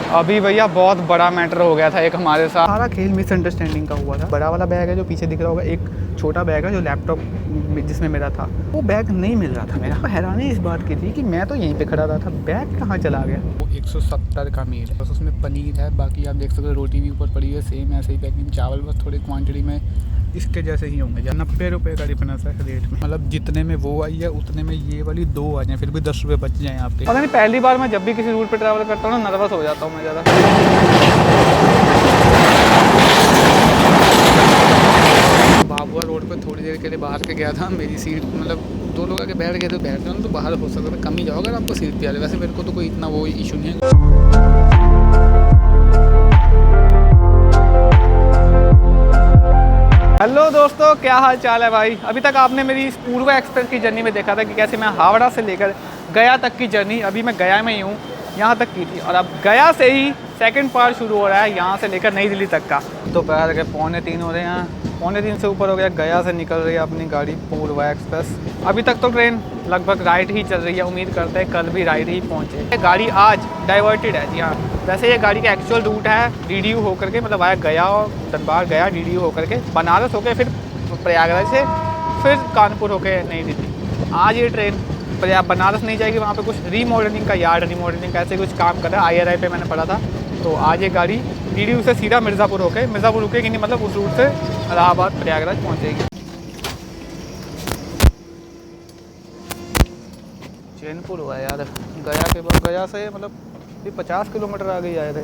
अभी भैया बहुत बड़ा मैटर हो गया था एक हमारे साथ। सारा खेल मिसअंडरस्टैंडिंग का हुआ था। बड़ा वाला बैग है जो पीछे दिख रहा होगा, एक छोटा बैग है जो लैपटॉप जिसमें मेरा था, वो बैग नहीं मिल रहा था मेरा। हैरानी इस बात की थी कि मैं तो यहीं पे खड़ा रहा था, बैग कहाँ चला गया। वो 170 का मील है, बस उसमें पनीर है, बाकी आप देख सकते हो रोटी भी ऊपर पड़ी है, सेम ऐसे ही पैकिंग, चावल बस थोड़ी क्वान्टिटी में इसके जैसे ही होंगे। 90 रुपये का डिफरेंस है रेट में, मतलब जितने में वो आई है उतने में ये वाली 2 आ जाए, फिर भी 10 रुपये बच जाएँ आपके। पता नहीं, पहली बार मैं जब भी किसी रूट पे ट्रैवल करता हूँ ना, नर्वस हो जाता हूँ मैं ज़्यादा। बाबुआ रोड पे थोड़ी देर के लिए बाहर के गया था, मेरी सीट मतलब 2 लोग आके बैठ गए थे, बैठ गए तो बाहर हो सकता है कम ही जाओ अगर आपको सीट प्यारे। वैसे मेरे को तो कोई इतना वो इशू नहीं है। हेलो दोस्तों, क्या हाल चाल है भाई। अभी तक आपने मेरी इस पूर्वा एक्सप्रेस की जर्नी में देखा था कि कैसे मैं हावड़ा से लेकर गया तक की जर्नी, अभी मैं गया में ही हूँ, यहाँ तक की थी। और अब गया से ही सेकंड पार्ट शुरू हो रहा है, यहाँ से लेकर नई दिल्ली तक का। दोपहर के 2:45 हो रहे हैं, 2:45 से ऊपर हो गया। गया से निकल रही है अपनी गाड़ी पूर्वा एक्सप्रेस। अभी तक तो ट्रेन लगभग राइट ही चल रही है, उम्मीद करते हैं कल भी राइट ही पहुँचे। गाड़ी आज डाइवर्टेड है जी हाँ। वैसे ये गाड़ी का एक्चुअल रूट है डीडीयू होकर के, मतलब आया गया और धनबाद गया डीडीयू होकर के, बनारस होकर फिर प्रयागराज से फिर कानपुर होकर नई दिल्ली। आज ये ट्रेन बनारस नहीं जाएगी, वहाँ पे कुछ रीमॉडलिंग का, यार्ड रीमॉडलिंग का ऐसे कुछ काम कर रहा है। IRI पे मैंने पढ़ा था। तो आज ये गाड़ी डीडीयू से सीधा मिर्ज़ापुर रुकेगी नहीं, मतलब उस रूट से इलाहाबाद प्रयागराज पहुँचेगी। चैनपुर हुआ यार, गया के बाद गया से मतलब ये 50 किलोमीटर आगे आए थे।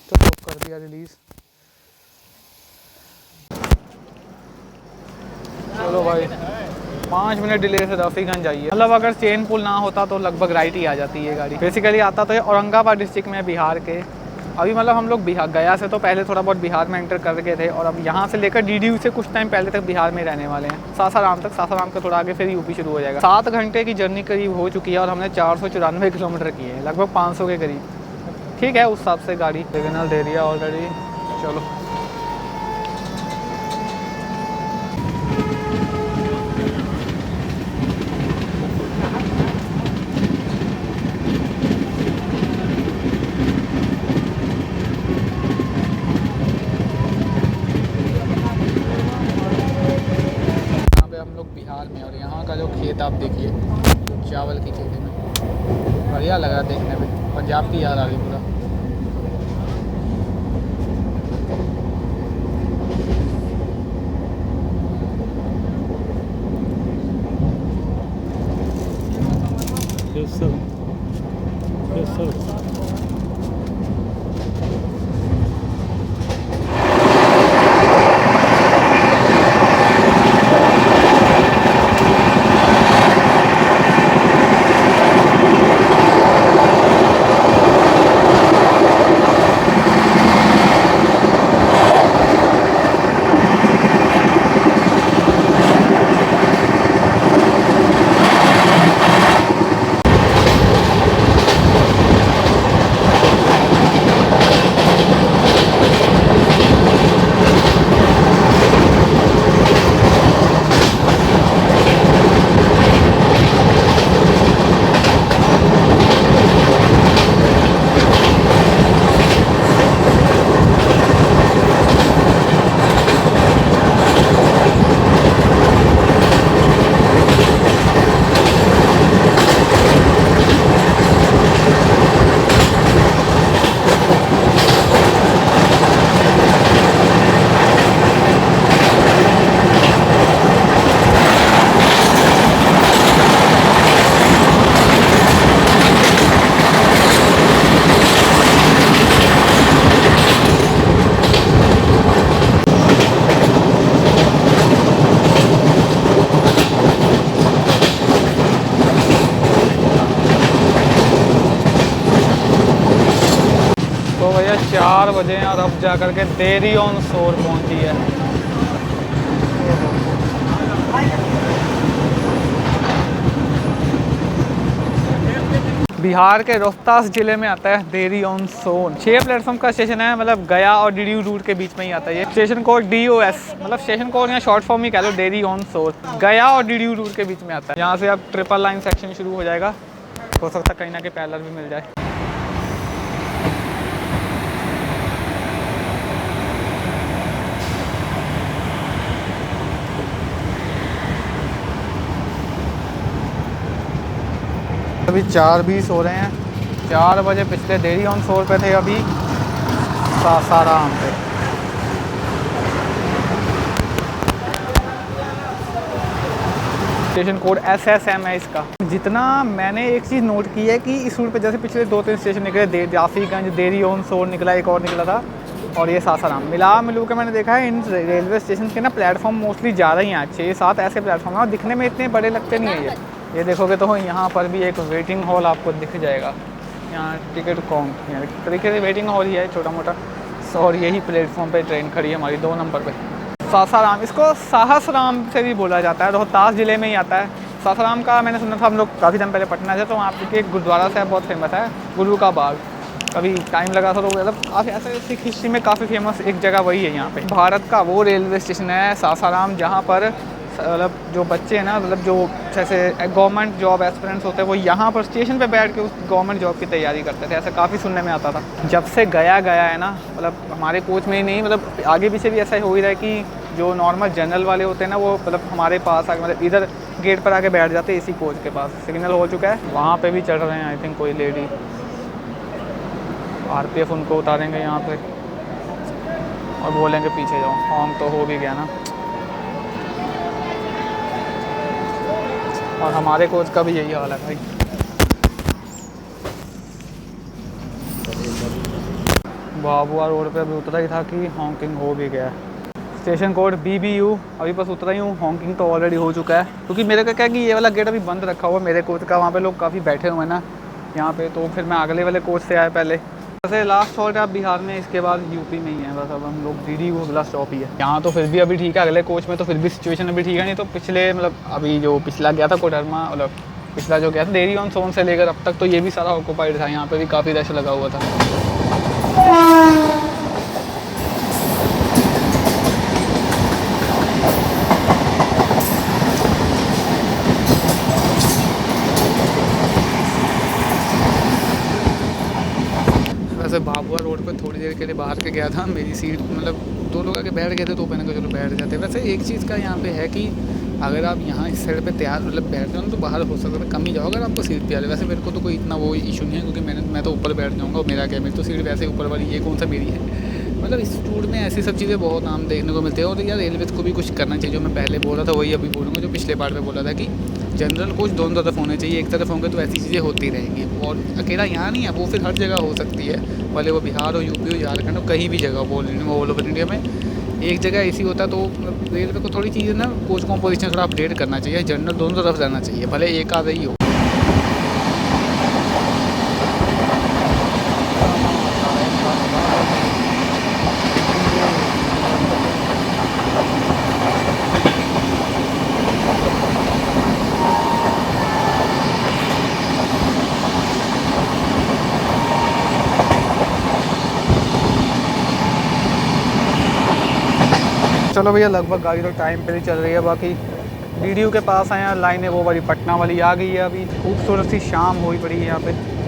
तो कर दिया रिलीज़। चलो भाई, 5 मिनट डिले से रफीगंज जाइए। मतलब अगर चेन पुल ना होता तो लगभग राइट ही आ जाती है गाड़ी। बेसिकली आता तो ये औरंगाबाद डिस्ट्रिक्ट में, बिहार के। अभी मतलब हम लोग बिहार गया से तो पहले थोड़ा बहुत बिहार में एंटर कर गए थे, और अब यहाँ से लेकर डीडीयू से कुछ टाइम पहले तक बिहार में रहने वाले हैं, सासाराम तक। सासाराम का थोड़ा आगे फिर यूपी शुरू हो जाएगा। 7 घंटे की जर्नी करीब हो चुकी है और हमने 494 किलोमीटर की है, लगभग 500 के करीब। ठीक है, उस हिसाब से गाड़ी सिग्नल दे दिया ऑलरेडी। चलो बिहार में, और यहाँ का जो खेत आप देखिए, चावल की खेती में बढ़िया लग रहा देखने में, पंजाब की याद आ गई पूरा। yes, sir. तो भैया 4 बजे और अब जा कर के देरी ऑन शोर पहुंची है। बिहार के रोहतास जिले में आता है देरी ऑन सोन। 6 प्लेटफॉर्म का स्टेशन है, मतलब गया और डीडीयू रूट के बीच में ही आता है ये। स्टेशन कोड DOS, मतलब स्टेशन कोड या शॉर्ट फॉर्म ही कह लो, देरी ऑन सोन। गया और डीडीयू रूट के बीच में आता है। यहाँ से अब ट्रिपल लाइन सेक्शन शुरू हो जाएगा, हो सकता है कहीं ना कहीं पैरेलल भी मिल जाए। अभी 4:20 हो रहे हैं। 4 बजे पिछले देरी ऑन शोर पे थे, अभी सासाराम पे। स्टेशन कोड SSM है इसका। जितना मैंने एक चीज़ नोट की है कि इस रूट पे जैसे पिछले 2-3 स्टेशन निकले, जाफीगंज, देरी ऑन शोर निकला, एक और निकला था, और ये सासाराम। मिलू के मैंने देखा है इन रेलवे स्टेशन के ना प्लेटफॉर्म मोस्टली ज़्यादा ही हैं, 6-7 ऐसे प्लेटफॉर्म हैं, और दिखने में इतने बड़े लगते नहीं है ये देखोगे तो यहाँ पर भी एक वेटिंग हॉल आपको दिख जाएगा। यहाँ टिकट काउंट तरीके से वेटिंग हॉल ही है छोटा मोटा, और यही प्लेटफॉर्म पे ट्रेन खड़ी है हमारी 2 नंबर पे। सासाराम, इसको साहसराम से भी बोला जाता है, रोहतास ज़िले में ही आता है। सासाराम का मैंने सुना था, हम लोग काफ़ी टाइम पहले पटना से, तो वहाँ पे एक गुरुद्वारा साहब बहुत फेमस है, गुरु का बाग। कभी टाइम लगा था तो मतलब काफ़ी ऐसे सिख हिस्ट्री में काफ़ी फेमस एक जगह वही है यहाँ पे। भारत का वो रेलवे स्टेशन है सासाराम जहाँ पर मतलब जो बच्चे हैं ना, मतलब जो जैसे गवर्नमेंट जॉब एस्पिरेंट्स होते हैं, वो यहाँ पर स्टेशन पे बैठ के उस गवर्नमेंट जॉब की तैयारी करते थे। ऐसा काफ़ी सुनने में आता था। जब से गया है ना, मतलब हमारे कोच में ही नहीं, मतलब आगे पीछे भी ऐसा हो ही रहा है कि जो नॉर्मल जनरल वाले होते हैं ना, वो मतलब हमारे पास आके मतलब इधर गेट पर आके बैठ जाते हैं, इसी कोच के पास। सिग्नल हो चुका है, वहाँ पर भी चढ़ रहे हैं आई थिंक कोई लेडी। RPF उनको उतारेंगे यहाँ पे और बोलेंगे पीछे जाओ। हॉर्न तो हो भी गया ना, और हमारे कोच का भी यही हाल है भाई। बाबुआ रोड पे अभी उतरा ही था कि हॉन्किंग हो भी गया है। स्टेशन कोड BBU, अभी बस उतरा ही हूँ, हॉन्किंग तो ऑलरेडी हो चुका है। क्योंकि मेरे का क्या कि ये वाला गेट अभी बंद रखा हुआ है मेरे कोच का, वहाँ पे लोग काफ़ी बैठे हुए हैं ना यहाँ पे, तो फिर मैं अगले वाले कोच से आया पहले। वैसे लास्ट हॉल्ट है बिहार में, इसके बाद यूपी में ही है बस। अब हम लोग DD को अगला स्टॉप ही है यहाँ, तो फिर भी अभी ठीक है। अगले कोच में तो फिर भी सिचुएशन अभी ठीक है, नहीं तो पिछले मतलब अभी जो पिछला गया था कोडरमा, मतलब पिछला जो गया था देरी ऑन सोन से लेकर अब तक, तो ये भी सारा ऑक्यूपाइड था। यहाँ पे भी काफ़ी रश लगा हुआ था। वैसे बाबुआ रोड पर थोड़ी देर के लिए बाहर के गया था, मेरी सीट मतलब 2 लोग आके बैठ गए थे, तो मैंने कहा चलो बैठ जाते। वैसे एक चीज़ का यहाँ पे है कि अगर आप यहाँ इस साइड पे तैयार मतलब बैठ जाओ तो बाहर हो सकता है कम ही जाओ अगर आपको सीट पे आ रही। वैसे मेरे को तो कोई इतना वो इशू नहीं है, क्योंकि मैं तो ऊपर बैठ जाऊँगा, और मेरा क्या, मेरी तो सीट वैसे ऊपर वाली, ये कौन सा मेरी है। मतलब इस टूर में ऐसी सब चीज़ें बहुत आम देखने को मिलती है। और यार रेलवे को भी कुछ करना चाहिए। जो मैं पहले बोल रहा था वही अभी बोलूँगा, जो पिछले पार्ट में बोला था कि जनरल कोच दोनों तरफ होने चाहिए। एक तरफ होंगे तो ऐसी चीज़ें होती रहेंगी, और अकेला यहाँ नहीं है, वो फिर हर जगह हो सकती है, भले वो बिहार हो, यूपी हो, झारखंड हो, कहीं भी जगह बोल रही हूँ, ऑल ओवर इंडिया में एक जगह ऐसी होता है। तो रेलवे को थोड़ी चीज़ें ना कोच कॉम्पोजिशन थोड़ा अपडेट करना चाहिए, जनरल दोनों तरफ रहना चाहिए, भले एक आधा ही हो। चलो भैया, लगभग गाड़ी तो टाइम पे ही चल रही है। बाकी DDU के पास आए हैं, लाइनें वो वाली पटना वाली आ गई है। अभी खूबसूरत सी शाम हुई पड़ी है यहाँ पे।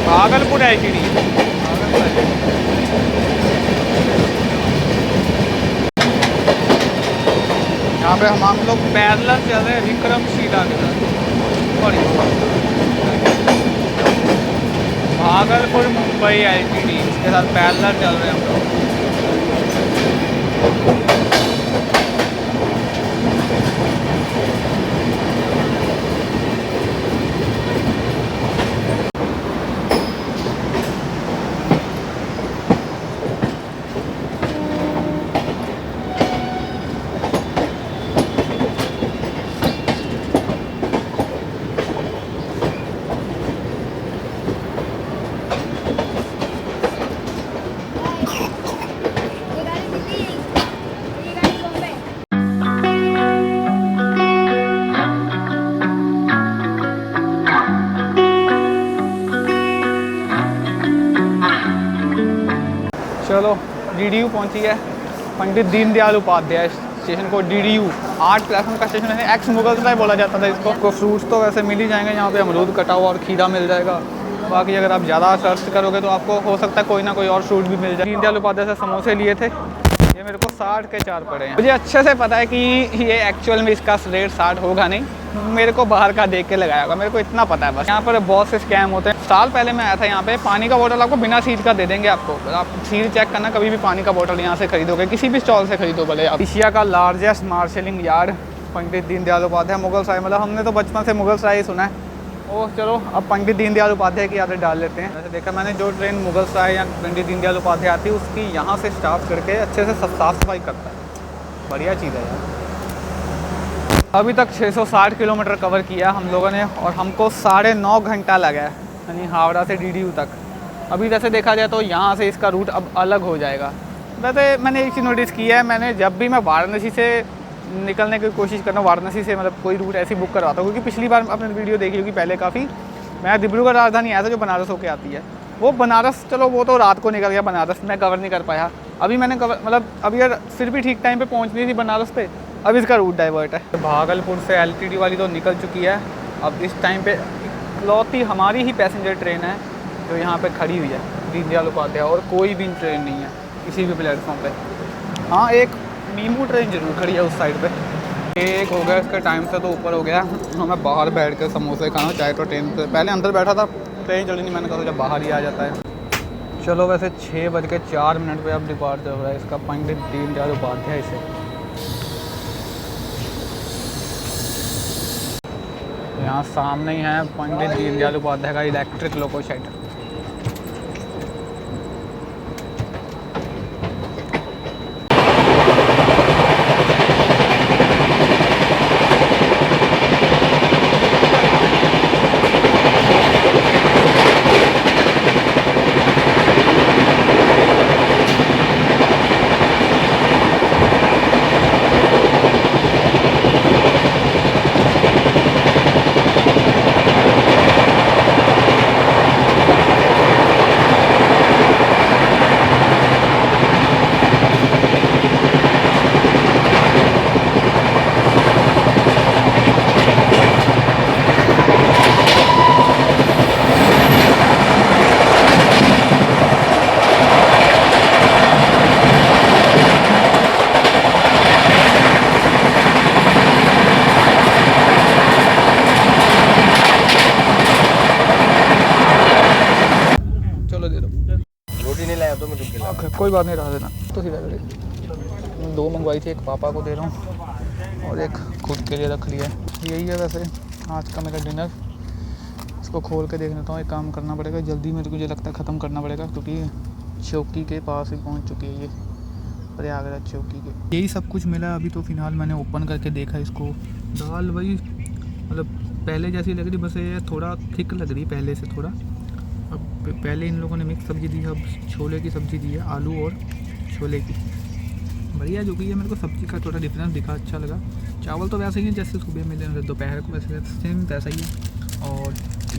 भागलपुर ICD, यहाँ पे हम लोग पैदल चल रहे हैं विक्रमशिला के साथ। भागलपुर मुंबई ICD इसके साथ पैदल चल रहे हैं हम लोग। चलो DDU पहुंची है, पंडित दीनदयाल उपाध्याय स्टेशन को DDU 8 प्लेटफॉर्म का स्टेशन है। एक्स मुगल सराय बोला जाता था इसको। फ्रूट्स तो वैसे मिल ही जाएंगे यहाँ पे, अमरूद कटा हुआ और खीरा मिल जाएगा। बाकी अगर आप ज़्यादा सर्च करोगे तो आपको हो सकता है कोई ना कोई और फ्रूट भी मिल जाए। दीनदयाल उपाध्याय से समोसे लिए थे, ये मेरे को 60 के 4 पड़े हैं। मुझे अच्छे से पता है कि ये एक्चुअल में इसका रेट 60 होगा नहीं, मेरे को बाहर का देख के लगाया होगा, मेरे को इतना पता है बस। यहाँ पर बहुत से स्कैम होते हैं। साल पहले मैं आया था यहाँ पे, पानी का बोतल आपको बिना सील का दे देंगे आपको। आप सील चेक करना, कभी भी पानी का बोतल यहाँ से खरीदोगे, किसी भी स्टॉल से खरीदो भले आप। एशिया का largest marshalling yard Pandit Deendayal Upadhyay Mughal सराय। मतलब हमने तो बचपन से मुगल सराय ही सुना है। ओह चलो अब पंडित दीनदयाल उपाध्याय की यादें डाल लेते हैं। वैसे देखा मैंने, जो ट्रेन मुगल सराय या पंडित दीनदयाल उपाध्याय आती है उसकी यहाँ से स्टार्ट करके अच्छे से साफ़ सफाई करता है। बढ़िया चीज़ है यार। अभी तक 660 किलोमीटर कवर किया हम लोगों ने और हमको 9.5 घंटा लगा है, यानी हावड़ा से DDU तक। अभी वैसे देखा जाए तो यहाँ से इसका रूट अब अलग हो जाएगा। वैसे मैंने एक चीज़ नोटिस किया है, मैंने जब भी मैं वाराणसी से निकलने की कोशिश करना, वाराणसी से मतलब कोई रूट ऐसी बुक करवाता हूँ, क्योंकि पिछली बार आपने वीडियो देखी होगी पहले काफ़ी, मैं डिब्रूगढ़ राजधानी आया था जो बनारस होके आती है। वो बनारस, चलो वो तो रात को निकल गया बनारस, मैं कवर नहीं कर पाया। अभी मैंने कवर मतलब अभी यार फिर भी ठीक टाइम पे पहुंचनी थी बनारस पे। अब इसका रूट डाइवर्ट है। भागलपुर से LTT वाली तो निकल चुकी है। अब इस टाइम पे इकलौती हमारी ही पैसेंजर ट्रेन है जो यहाँ पे खड़ी हुई है, दीनदयाल उपाध्याय, और कोई भी ट्रेन नहीं है किसी भी प्लेटफॉर्म पे। हाँ एक मीमू ट्रेन जरूर खड़ी है उस साइड पे। एक हो गया इसका टाइम से तो ऊपर हो गया। मैं बाहर बैठ कर समोसे खाना, चाहे तो ट्रेन पे पहले अंदर बैठा था, ट्रेन चली नहीं, मैंने कहा जब बाहर ही आ जाता है। चलो वैसे 6:04 पे अब डिपार्चर हो रहा है इसका पंडित दीनदयाल उपाध्याय से। यहाँ सामने ही है पंडित दीनदयाल उपाध्याय का इलेक्ट्रिक लोको शेड। कोई बात नहीं, रहा देना तो सीधा करें। 2 मंगवाई थी, एक पापा को दे रहा हूँ और एक खुद के लिए रख लिया है। यही है वैसे आज का मेरा डिनर। इसको खोल के देख लेता हूँ। एक काम करना पड़ेगा जल्दी, मेरे को मुझे लगता है ख़त्म करना पड़ेगा, क्योंकि चौकी के पास ही पहुँच चुकी है ये, प्रयागराज चौकी के। यही सब कुछ मिला अभी तो फ़िलहाल। मैंने ओपन करके देखा इसको। दाल वही मतलब पहले जैसी लग रही, बस ये थोड़ा थिक लग रही पहले से थोड़ा। अब पहले इन लोगों ने मिक्स सब्ज़ी दी है, अब छोले की सब्ज़ी दी है, आलू और छोले की। बढ़िया जो कि है, मेरे को सब्ज़ी का थोड़ा डिफरेंस दिखा, अच्छा लगा। चावल तो वैसे ही है जैसे सुबह मिले, दोपहर को वैसे सेम वैसा ही है। और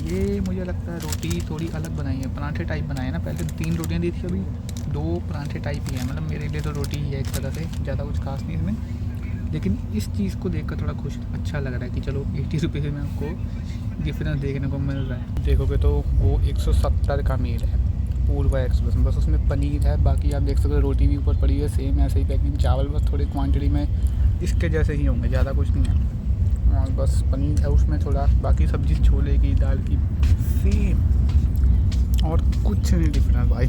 ये मुझे लगता है रोटी थोड़ी अलग बनाई है, पराठे टाइप बनाए ना। पहले 3 रोटियाँ दी थी, अभी 2 पराठे टाइप ही है। मतलब मेरे लिए तो रोटी ही है एक तरह से, ज़्यादा कुछ खास नहीं इसमें। लेकिन इस चीज़ को देखकर थोड़ा अच्छा लग रहा है कि चलो 80 रुपये में आपको डिफरेंस देखने को मिल रहा है। देखोगे तो वो 170 का मील है पूर्वा एक्सप्रेस में, बस उसमें पनीर है। बाकी आप देख सकते हो रोटी भी ऊपर पड़ी है सेम ऐसे ही पैकिंग। चावल बस थोड़ी क्वांटिटी में इसके जैसे ही होंगे, ज़्यादा कुछ नहीं है। और बस पनीर है उसमें थोड़ा, बाकी सब्ज़ी छोले की दाल की सेम, और कुछ नहीं डिफरेंस भाई।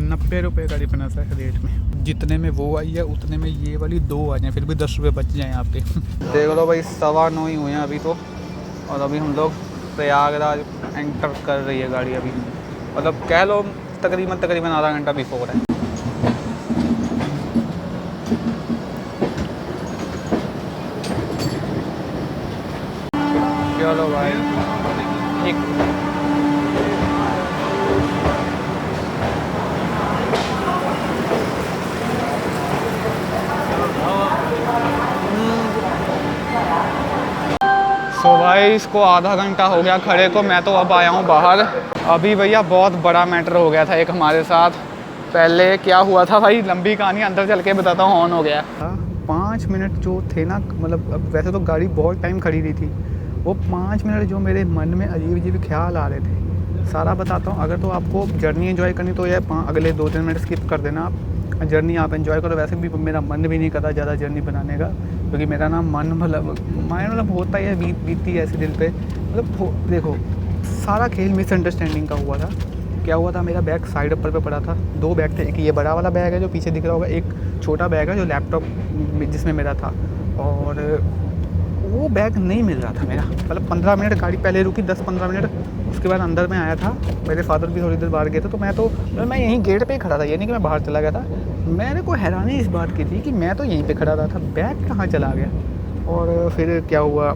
90 रुपये का डिफरेंस है रेट में। जितने में वो आई है उतने में ये वाली 2 आ जाए, फिर भी 10 रुपये बच जाएँ आपके। देख लो भाई 9:15 ही हुए हैं अभी तो, और अभी हम लोग प्रयागराज एंटर कर रही है गाड़ी अभी। मतलब कह लो तकरीबन आधा घंटा बिफोर है। चलो भाई ठीक। तो भाई इसको आधा घंटा हो गया खड़े को, मैं तो अब आया हूँ बाहर। अभी भैया बहुत बड़ा मैटर हो गया था एक हमारे साथ। पहले क्या हुआ था भाई, लंबी कहानी अंदर चल के बताता हूँ। ऑन हो गया 5 मिनट जो थे ना, मतलब अब वैसे तो गाड़ी बहुत टाइम खड़ी रही थी, वो 5 मिनट जो मेरे मन में अजीब अजीब ख्याल आ रहे थे, सारा बताता हूँ। अगर तो आपको जर्नी एंजॉय करनी तो ये अगले 2-3 मिनट स्किप कर देना आप, जर्नी आप एंजॉय करो। वैसे भी मेरा मन भी नहीं करता ज़्यादा जर्नी बनाने का, क्योंकि मेरा ना मन मतलब होता ही है, बीतती है ऐसे दिल पे। मतलब देखो, सारा खेल मिसअंडरस्टैंडिंग का हुआ था। क्या हुआ था, मेरा बैग साइड ऊपर पे पड़ा था। 2 बैग थे, एक ये बड़ा वाला बैग है जो पीछे दिख रहा होगा, एक छोटा बैग है जो लैपटॉप जिसमें मेरा था, और वो बैग नहीं मिल रहा था मेरा। मतलब 15 मिनट गाड़ी पहले रुकी, 10-15 मिनट, उसके बाद अंदर में आया था। मेरे फादर भी थोड़ी देर बाहर गए थे, तो मैं यहीं गेट पे ही खड़ा था, ये नहीं कि मैं बाहर चला गया था। मेरे को हैरानी इस बात की थी कि मैं तो यहीं पे खड़ा रहा था, बैग कहाँ चला गया। और फिर क्या हुआ,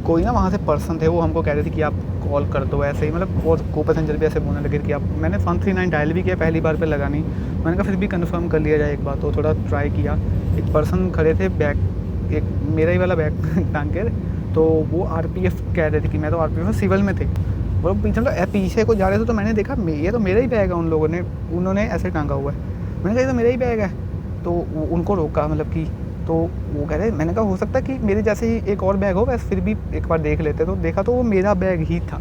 कोई ना वहाँ से पर्सन थे, वो हमको कह रहे थे कि आप कॉल कर दो ऐसे ही, मतलब और को पैसेंजर भी ऐसे बोलने लगे कि आप। मैंने 139 डायल भी किया, पहली बार पे लगा नहीं। मैंने कहा फिर भी कंफर्म कर लिया जाए एक बार, तो थोड़ा ट्राई किया। एक पर्सन खड़े थे, बैग एक मेरा ही वाला बैग टांग के, तो वो आरपीएफ कह रहे थे कि मैं तो आरपीएफ सिविल में थे। वो पीछे को जा रहे थे, तो मैंने देखा ये तो मेरा ही बैग है। उन्होंने ऐसे टांगा हुआ है। मैंने कहा ये तो मेरा ही बैग है, तो उनको रोका, मतलब कि तो वो कह रहे, मैंने कहा हो सकता है कि मेरे जैसे ही एक और बैग हो, बस फिर भी एक बार देख लेते। तो देखा तो वो मेरा बैग ही था।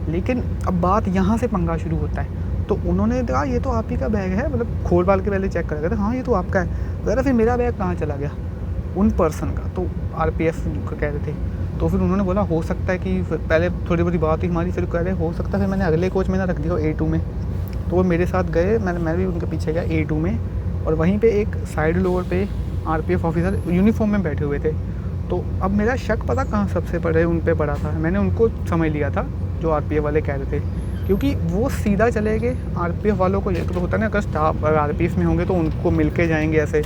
लेकिन अब बात यहाँ से पंगा शुरू होता है। तो उन्होंने कहा ये तो आप ही का बैग है, मतलब खोल बाल के पहले चेक कर रहे थे, हाँ ये तो आपका है। अगर फिर मेरा बैग कहाँ चला गया, उन पर्सन का, तो आरपीएफ का कह रहे थे। तो फिर उन्होंने बोला हो सकता है कि पहले थोड़ी बड़ी बात हुई हमारी, फिर कह रहे हो सकता है फिर मैंने अगले कोच में ना रख दिया A2 में। तो वो मेरे साथ गए, मैं भी उनके पीछे गया A2 में, और वहीं पे एक साइड लोअर पे आरपीएफ ऑफिसर यूनिफॉर्म में बैठे हुए थे। तो अब मेरा शक पता कहाँ सबसे पहले उन पे पड़ा था, मैंने उनको समझ लिया था जो आरपीएफ वाले कह रहे थे, क्योंकि वो सीधा चले गए। आरपीएफ वालों को ये तो होता है ना, अगर स्टाफ अगर आरपीएफ में होंगे तो उनको मिल के जाएंगे ऐसे,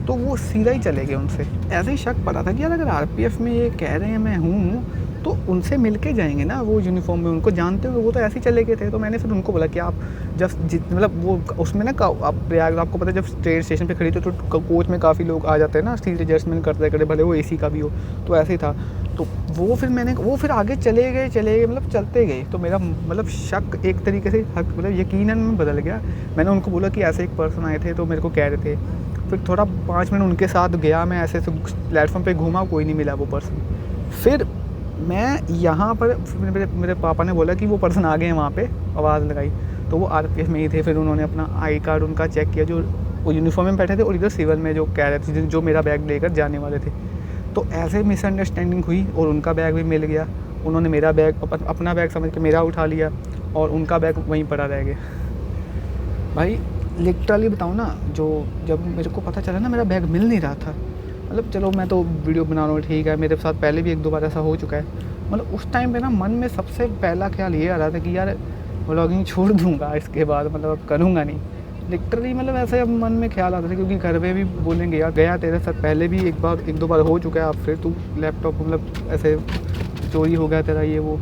तो वो सीधा ही चले गए उनसे। ऐसे ही शक पड़ा था कि यार अगर आरपीएफ में ये कह रहे हैं मैं हूँ, तो उनसे मिल के जाएंगे ना, वो यूनिफॉर्म में उनको जानते हो, वो तो ऐसे ही चले गए थे। तो मैंने फिर उनको बोला कि आप जब मतलब वो उसमें ना आप प्रयाग, आपको पता है जब ट्रेन स्टेशन पे खड़ी तो कोच में काफ़ी लोग आ जाते हैं ना, सीट एडजस्टमेंट करते करते, भले वो एसी का भी हो, तो ऐसे ही था। तो वो फिर आगे चले गए, मतलब चलते गए। तो मेरा मतलब शक एक तरीके से मतलब यकीनन में बदल गया। मैंने उनको बोला कि ऐसे एक पर्सन आए थे, तो मेरे को कह रहे थे। फिर थोड़ा 5 मिनट उनके साथ गया मैं, ऐसे प्लेटफॉर्म पे घूमा, कोई नहीं मिला वो पर्सन। फिर मैं यहाँ पर मेरे पापा ने बोला कि वो पर्सन आ गए हैं वहाँ पे, आवाज़ लगाई, तो वो आरपीएफ में ही थे। फिर उन्होंने अपना आई कार्ड उनका चेक किया, जो वो यूनिफॉर्म में बैठे थे, और इधर सिविल में जो कह रहे थे, जो मेरा बैग लेकर जाने वाले थे। तो ऐसे मिसअंडरस्टैंडिंग हुई और उनका बैग भी मिल गया। उन्होंने मेरा बैग अपना बैग समझ के मेरा उठा लिया, और उनका बैग वहीं पड़ा रह गया। भाई लिटरली बताऊँ ना, जब मेरे को पता चला ना मेरा बैग मिल नहीं रहा था, मतलब चलो मैं तो वीडियो बना रहा हूँ, ठीक है, मेरे साथ पहले भी 1-2 बार ऐसा हो चुका है। मतलब उस टाइम पे ना मन में सबसे पहला ख्याल ये आ रहा था कि यार व्लॉगिंग छोड़ दूँगा इसके बाद, मतलब अब करूँगा नहीं। लिटरली मतलब ऐसे अब मन में ख्याल आता था, क्योंकि घर पे भी बोलेंगे यार गया तेरे साथ पहले भी 1-2 बार हो चुका है, अब फिर तू लैपटॉप मतलब ऐसे चोरी हो गया तेरा ये वो,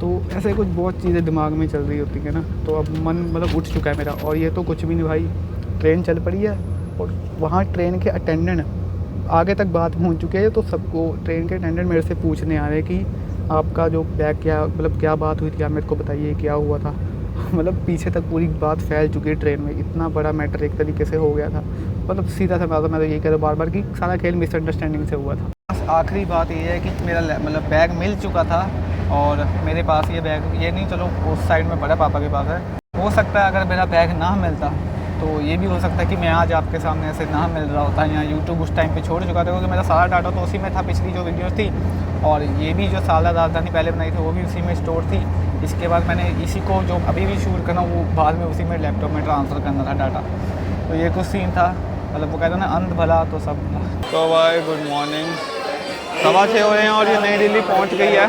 तो ऐसे कुछ बहुत चीज़ें दिमाग में चल रही होती है ना। तो अब मन मतलब उठ चुका है मेरा, और ये तो कुछ भी नहीं भाई, ट्रेन चल पड़ी है, और वहाँ ट्रेन के अटेंडेंट आगे तक बात पहुँच चुकी है। तो सबको ट्रेन के अटेंडेंट मेरे से पूछने आ रहे हैं कि आपका जो बैग क्या बात हुई थी, आप मेरे को बताइए क्या हुआ था। मतलब पीछे तक पूरी बात फैल चुकी है ट्रेन में, इतना बड़ा मैटर एक तरीके से हो गया था। मतलब सीधा सा मैं तो यही कह रहा हूँ बार बार कि सारा खेल मिसअंडरस्टैंडिंग से हुआ था। बस आखिरी बात ये है कि मेरा मतलब बैग मिल चुका था, और मेरे पास ये बैग ये नहीं, चलो उस साइड में पड़ा, पापा के पास है। हो सकता है अगर मेरा बैग ना मिलता, तो ये भी हो सकता है कि मैं आज आपके सामने ऐसे ना मिल रहा होता, या यूट्यूब उस टाइम पे छोड़ चुका था, क्योंकि मेरा सारा डाटा तो उसी में था, पिछली जो वीडियोस थी, और ये भी जो साला राजधानी पहले बनाई थी वो भी उसी में स्टोर थी। इसके बाद मैंने इसी को जो अभी भी शूट करना, वो बाद में उसी में लैपटॉप में ट्रांसफ़र करना था डाटा। तो ये कुछ सीन था, मतलब वो कहते हैं ना अंत भला तो सब भला। तो भाई गुड मॉर्निंग, 6:15 हो रहे हैं और ये नई दिल्ली पहुंच गई है।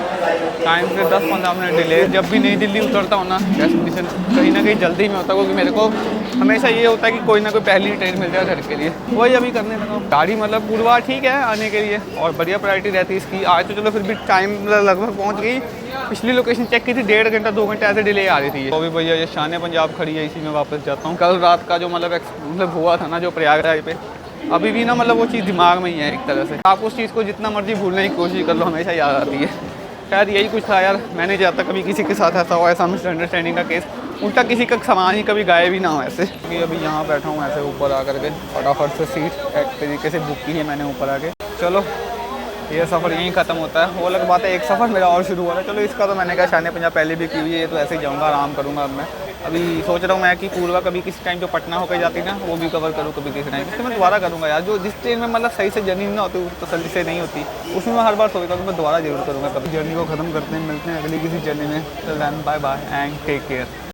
टाइम से 10-15 मिनट डिले। जब भी नई दिल्ली उतरता हूँ ना, डेस्टिनेशन कहीं ना कहीं जल्दी में होता है, क्योंकि मेरे को हमेशा ये होता है कि कोई ना कोई पहली ट्रेन मिल जाए घर के लिए, वही अभी करने लगा। गाड़ी मतलब पूर्वा ठीक है आने के लिए, और बढ़िया प्रायोरिटी रहती है इसकी। आज तो चलो फिर भी टाइम लगभग पहुँच गई। पिछली लोकेशन चेक की थी, 1.5 घंटा 2 घंटे ऐसे डिले आ रही थी। तो अभी भैया ये शान पंजाब खड़ी है, इसी में वापस जाता हूँ। कल रात का जो मतलब हुआ था ना, जो प्रयागराज पे, अभी भी ना मतलब वो चीज़ दिमाग में ही है एक तरह से। आप उस चीज़ को जितना मर्जी भूलने की कोशिश कर लो, हमेशा याद आती है। शायद यही कुछ था यार। मैंने जब तक कभी किसी के साथ ऐसा हुआ, ऐसा मिसअंडरस्टैंडिंग का केस उल्टा किसी का सामान ही कभी गायब ही ना हो ऐसे। कि अभी यहाँ बैठा हूँ ऐसे ऊपर आकर के, फटाफट से सीट एक तरीके से बुक की है मैंने ऊपर आके। चलो ये सफ़र यहीं ख़त्म होता है। वो अलग बात है एक सफ़र मेरा और शुरू हो रहा है। चलो इसका तो मैंने कहा शान पंजाब पहले भी की हुई है, तो ऐसे ही जाऊँगा, आराम करूँगा। अब मैं अभी सोच रहा हूँ मैं कि पूर्वा कभी किसी टाइम जो पटना होकर जाती ना वो भी कवर करूँ कभी किसी टाइम, इसलिए मैं दोबारा करूँगा यार। जो जिस ट्रेन में मतलब सही से जर्नी ना होती तसल्ली से नहीं होती उसमें मैं हर बार सोचता हूँ कि मैं दोबारा जरूर करूँगा। कभी जर्नी को ख़त्म करते हैं, मिलते हैं अगली किसी जर्नी में। Bye bye and take care.